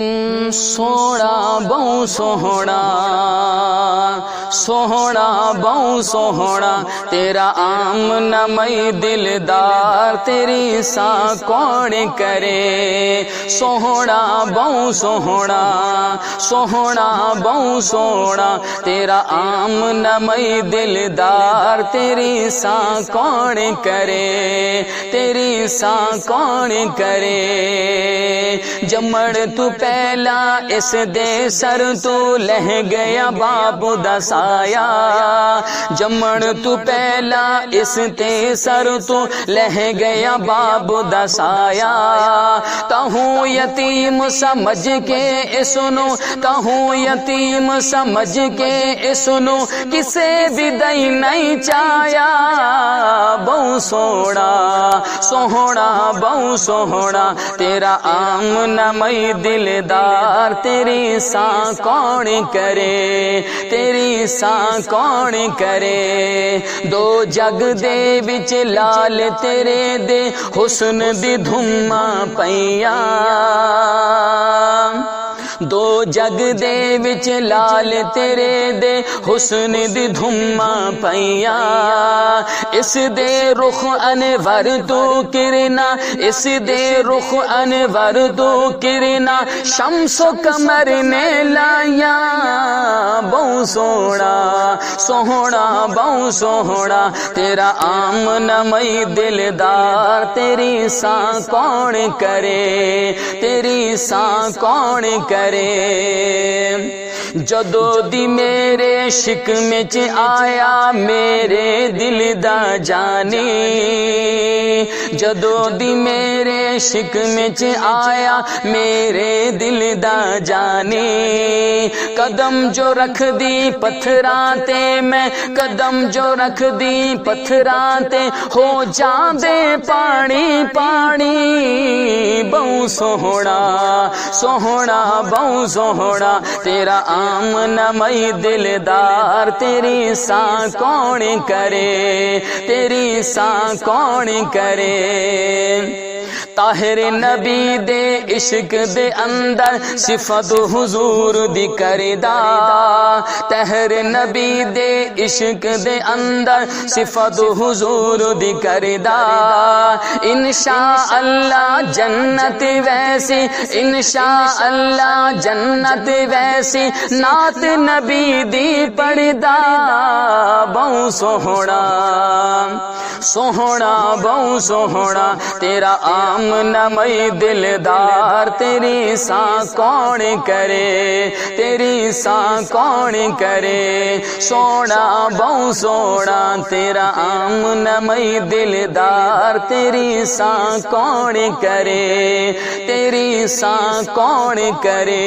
سوہنا بہو سوہنا سوہنا بہو سوہنا تیرا آمنا میں دلدار تیری سا کون کرے سوہنا بہو سوہنا سوہنا بہو سوہنا تیرا آمنا میں دلدار تیری سا کون کرے تیری سا کون کرے جمڑ تو پہلا اس دے سر تو لہ گیا باب دسایا جمڑ تو پہلا اس دے سر تو لہ گیا باب دسایا تہوں یتیم سمجھ کے سنو تہوں یتیم سمجھ کے سنو کسے بھی دئی نہیں چایا بہو سوہنا سوہنا بہو سوہنا تیرا آمنا میں دلدار تیری سا کون کرے تیری سا کون کرے دو جگ دے وچ لال تیرے دے حسن دی دھما پئیاں دو جگ دے وچ لال تیرے دے حسن دی دھما پئیاں اس دے رخ انور تو کرنا اس دے رخ انور تو کرنا شمس و قمر نے لایا بہو سوہنا سوہنا بہو سوہنا تیرا آمنا میں دلدار تیری سا کون کرے تیری سا کون کرے جدو دی میرے شکم چ آیا میرے دل دا جانی جدو دی میرے شکم چ آیا میرے دل دا جانی قدم جو رکھ دی پتھراں تے میں قدم جو رکھ دی پتھراں تے ہو جاندے پانی پانی بہو سوہنا سوہنا بہو سوہنا تیرا آمنا میں دلدار تیری سا کون کرے تیری سا کون کرے طاہر نبی دے عشق دے اندر صفت حضور دی کردا طاہر نبی دے عشق دے اندر صفت حضور دی کردا انشاءاللہ جنت ویسی انشاءاللہ جنت ویسی نعت نبی دی پڑھدا بہو سوہنا سوہنا بہو سوہنا تیرا آمنا میں دلدار تیری سا کون کرے تیری سا کون کرے سوہنا بہو سوہنا تیرا آمنا میں دلدار تیری سا کون کرے تیری سا کون کرے